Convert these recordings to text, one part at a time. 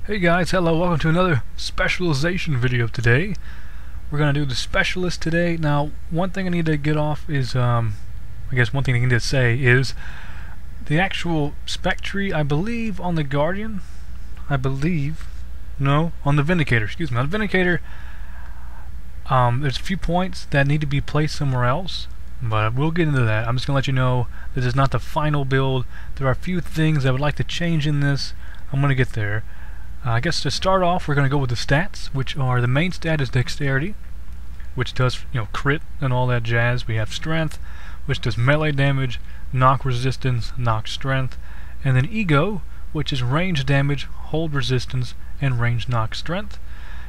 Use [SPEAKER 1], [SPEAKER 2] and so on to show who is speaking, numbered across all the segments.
[SPEAKER 1] Hey guys, hello, welcome to another specialization video today. We're going to do the specialist today. Now, one thing I need to get off is, I guess one thing I need to say is the actual spec tree, I believe on the Guardian, on the Vindicator, excuse me, on the Vindicator, there's a few points that need to be placed somewhere else, but we'll get into that. I'm just going to let you know this is not the final build. There are a few things I would like to change in this. I'm going to get there. I guess to start off, we're going to go with the stats, which are the main stat is dexterity, which does crit and all that jazz. We have strength, which does melee damage, knock resistance, knock strength, and then ego, which is range damage, hold resistance, and range knock strength.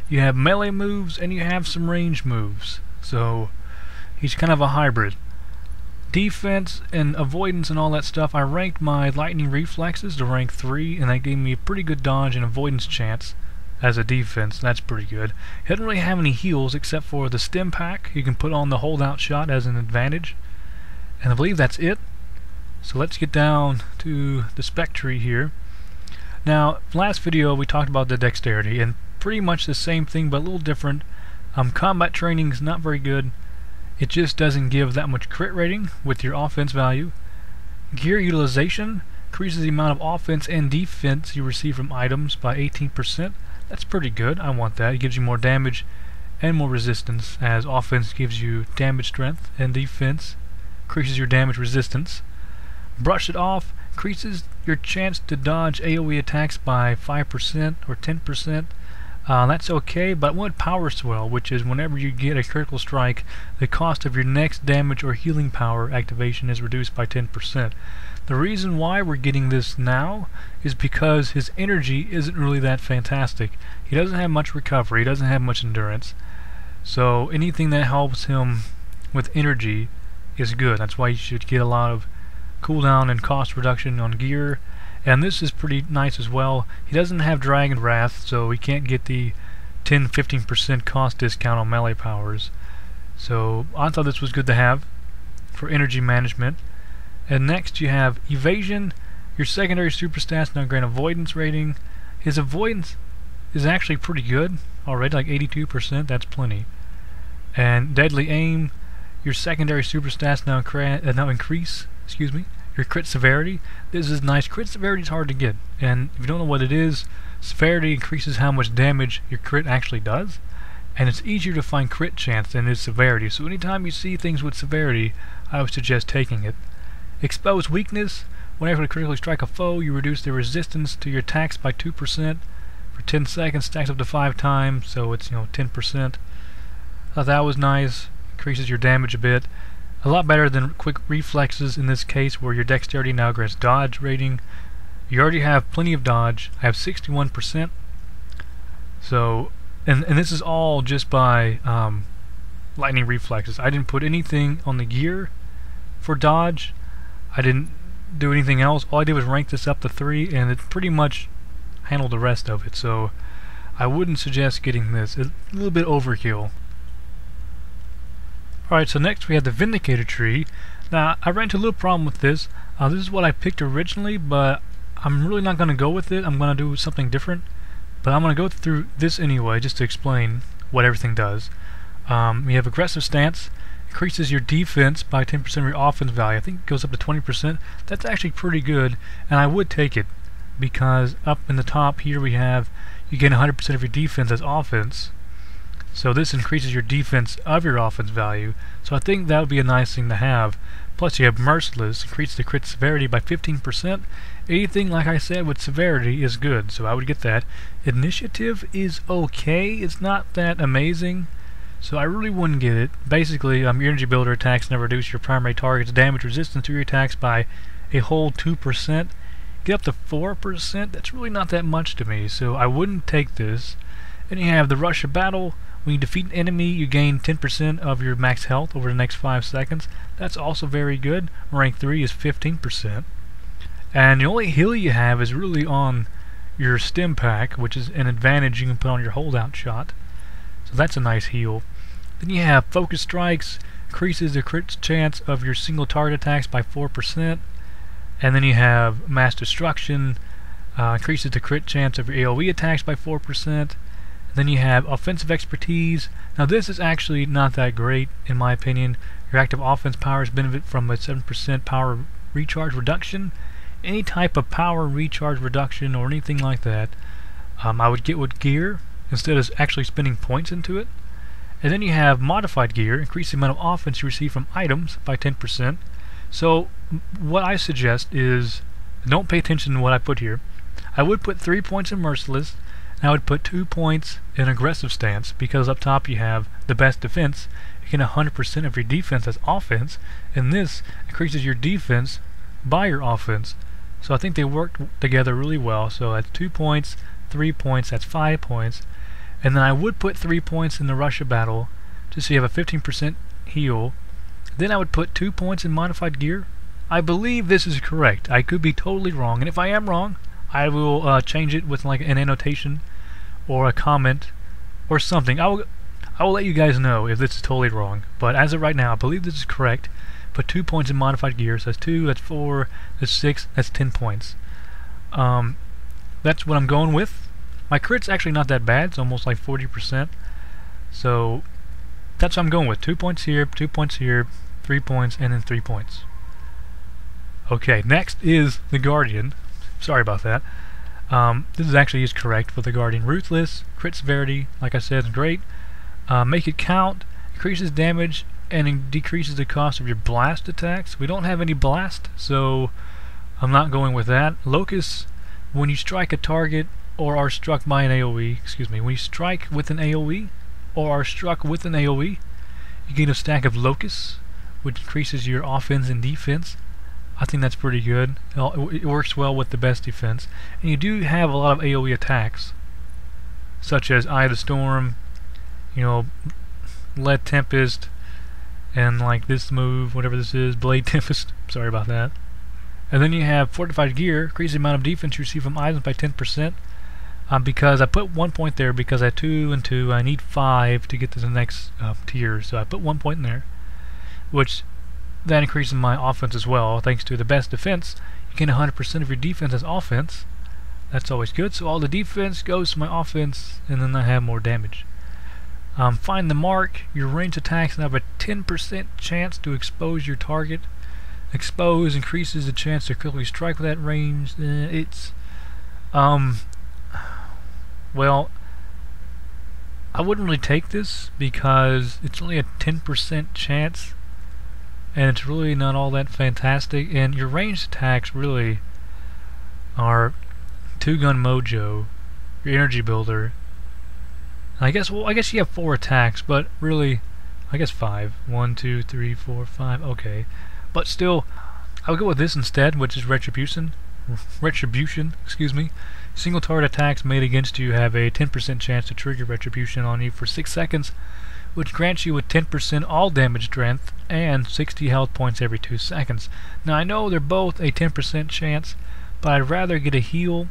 [SPEAKER 1] You have melee moves and you have some range moves, so he's kind of a hybrid. Defense and avoidance and all that stuff, I ranked my lightning reflexes to rank 3, and that gave me a pretty good dodge and avoidance chance as a defense. That's pretty good. He doesn't really have any heals except for the stim pack. You can put on the holdout shot as an advantage, and I believe that's it. So let's get down to the spec tree here. Now, last video we talked about the dexterity, and pretty much the same thing but a little different. Combat training is not very good. It just doesn't give that much crit rating with your offense value. Gear utilization increases the amount of offense and defense you receive from items by 18%. That's pretty good. I want that. It gives you more damage and more resistance, as offense gives you damage strength and defense increases your damage resistance. Brush it off increases your chance to dodge AoE attacks by 5% or 10%. That's okay, but I want Power Swell, which is whenever you get a critical strike, the cost of your next damage or healing power activation is reduced by 10%. The reason why we're getting this now is because his energy isn't really that fantastic. He doesn't have much recovery, he doesn't have much endurance, so anything that helps him with energy is good. That's why you should get a lot of cooldown and cost reduction on gear. And this is pretty nice as well. He doesn't have Dragon Wrath, so he can't get the 10-15% cost discount on melee powers. So I thought this was good to have for energy management. And next you have Evasion. Your secondary super stats now grant avoidance rating. His avoidance is actually pretty good already, like 82%. That's plenty. And Deadly Aim. Your secondary super stats now increase. Excuse me. Your crit severity. This is nice. Crit severity is hard to get, and if you don't know what it is, severity increases how much damage your crit actually does, and it's easier to find crit chance than it is severity. So anytime you see things with severity, I would suggest taking it. Expose weakness. Whenever you critically strike a foe, you reduce their resistance to your attacks by 2% for 10 seconds. Stacks up to 5 times, so it's 10%. I thought that was nice. Increases your damage a bit. A lot better than quick reflexes in this case, where your dexterity now grants dodge rating. You already have plenty of dodge. I have 61%. So, and this is all just by lightning reflexes. I didn't put anything on the gear for dodge. I didn't do anything else. All I did was rank this up to 3, and it pretty much handled the rest of it. So, I wouldn't suggest getting this. It's a little bit overkill. Alright, so next we have the Vindicator tree. Now, I ran into a little problem with this. This is what I picked originally, but I'm really not going to go with it. I'm going to do something different. But I'm going to go through this anyway, just to explain what everything does. You have Aggressive Stance. Increases your defense by 10% of your offense value. I think it goes up to 20%. That's actually pretty good, and I would take it, because up in the top here we have you gain 100% of your defense as offense. So this increases your defense of your offense value. So I think that would be a nice thing to have. Plus you have Merciless, increases the crit severity by 15%. Anything, like I said, with severity is good, so I would get that. Initiative is okay. It's not that amazing, so I really wouldn't get it. Basically, your energy builder attacks now reduce your primary target's damage resistance to your attacks by a whole 2%. Get up to 4%. That's really not that much to me, so I wouldn't take this. And you have the Rush of Battle. When you defeat an enemy, you gain 10% of your max health over the next 5 seconds. That's also very good. Rank 3 is 15%. And the only heal you have is really on your stim pack, which is an advantage you can put on your holdout shot. So that's a nice heal. Then you have Focus Strikes. Increases the crit chance of your single target attacks by 4%. And then you have Mass Destruction. increases the crit chance of your AoE attacks by 4%. Then you have offensive expertise. Now this is actually not that great in my opinion. Your active offense powers benefit from a 7% power recharge reduction. Any type of power recharge reduction or anything like that, I would get with gear instead of actually spending points into it. And then you have modified gear, increase the amount of offense you receive from items by 10%. So what I suggest is, don't pay attention to what I put here. I would put 3 points in Merciless, and I would put 2 points in Aggressive Stance, because up top you have the best defense. You get 100% of your defense as offense, and this increases your defense by your offense. So I think they work together really well. So that's 2 points, 3 points, that's 5 points. And then I would put 3 points in the Russia battle, just so you have a 15% heal. Then I would put 2 points in modified gear. I believe this is correct. I could be totally wrong, and if I am wrong, I will change it with like an annotation or a comment or something. I will let you guys know if this is totally wrong. But as of right now, I believe this is correct. Put 2 points in modified gear. So that's 2, that's 4, that's 6, that's 10 points. That's what I'm going with. My crit's actually not that bad. It's almost like 40%. So that's what I'm going with. 2 points here, 2 points here, 3 points, and then 3 points. Okay, next is the Guardian. Sorry about that. This actually is correct for the Guardian. Ruthless, crit severity, like I said, is great. Make it count, increases damage, and it decreases the cost of your blast attacks. We don't have any blast, so I'm not going with that. Locus, when you strike a target or are struck by an AoE, when you strike with an AoE or are struck with an AoE, you gain a stack of Locus, which increases your offense and defense. I think that's pretty good. It works well with the best defense. And you do have a lot of AoE attacks, such as Eye of the Storm, you know, Lead Tempest, and like this move, whatever this is, Blade Tempest. Sorry about that. And then you have Fortified Gear, increase the amount of defense you receive from items by 10%. Because I put 1 point there because I have 2 and 2. I need 5 to get to the next tier, so I put 1 point in there, which that increases my offense as well. Thanks to the best defense, you gain 100% of your defense as offense. That's always good. So all the defense goes to my offense, and then I have more damage. Find the mark. Your ranged attacks now have a 10% chance to expose your target. Expose increases the chance to quickly strike with that range. Well, I wouldn't really take this because it's only a 10% chance, and it's really not all that fantastic. And your ranged attacks really are 2-gun mojo, your energy builder. I guess you have 4 attacks, but really, I guess 5. 1, 2, 3, 4, 5. Okay, but still, I would go with this instead, which is Retribution. Single target attacks made against you have a 10% chance to trigger Retribution on you for 6 seconds, which grants you a 10% all damage strength and 60 health points every 2 seconds. Now I know they're both a 10% chance, but I'd rather get a heal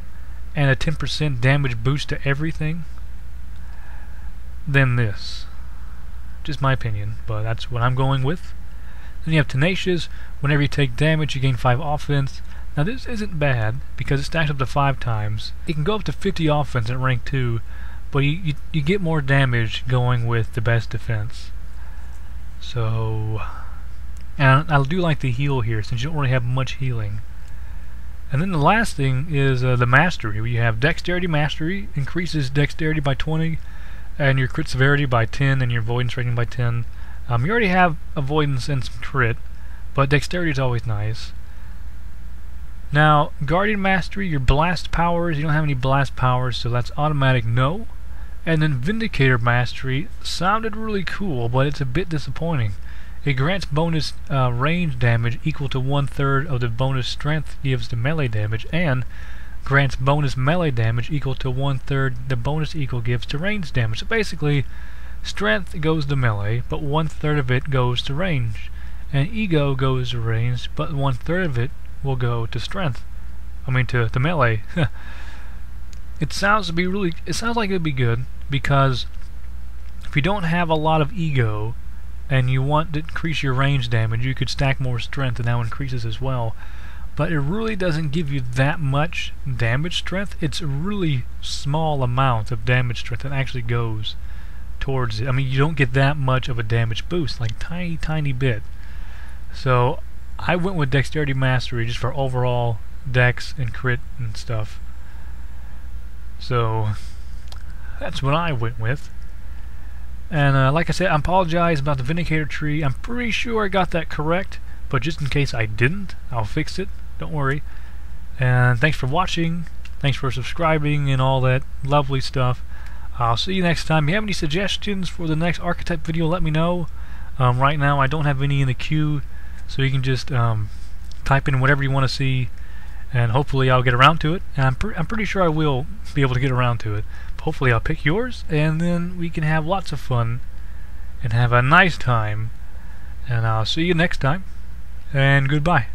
[SPEAKER 1] and a 10% damage boost to everything than this. Just my opinion, but that's what I'm going with. Then you have Tenacious. Whenever you take damage, you gain 5 offense. Now this isn't bad because it stacks up to 5 times. It can go up to 50 offense at rank 2, but you get more damage going with the best defense. So, and I do like the heal here since you don't really have much healing. And then the last thing is the Mastery. We have Dexterity Mastery, increases Dexterity by 20, and your crit severity by 10, and your avoidance rating by 10. You already have avoidance and some crit, but Dexterity is always nice. Now, Guardian Mastery, your blast powers, you don't have any blast powers, so that's automatic no. And then Vindicator Mastery sounded really cool, but it's a bit disappointing. It grants bonus range damage equal to 1/3 of the bonus strength gives to melee damage, and grants bonus melee damage equal to 1/3 the bonus equal gives to range damage. So basically, strength goes to melee, but 1/3 of it goes to range. And ego goes to range, but 1/3 of it will go to strength. I mean to melee. It sounds like it would be good, because if you don't have a lot of ego and you want to increase your range damage, you could stack more strength, and that increases as well. but it really doesn't give you that much damage strength. It's a really small amount of damage strength that actually goes towards it. I mean, you don't get that much of a damage boost, like tiny bit. So I went with Dexterity Mastery just for overall dex and crit and stuff. So that's what I went with. And like I said, I apologize about the Vindicator tree. I'm pretty sure I got that correct, but just in case I didn't, I'll fix it. Don't worry. And thanks for watching. Thanks for subscribing and all that lovely stuff. I'll see you next time. If you have any suggestions for the next archetype video, let me know. Right now I don't have any in the queue, so you can just type in whatever you want to see, and hopefully I'll get around to it. And I'm pretty sure I will be able to get around to it. But hopefully I'll pick yours, and then we can have lots of fun and have a nice time. And I'll see you next time, and goodbye.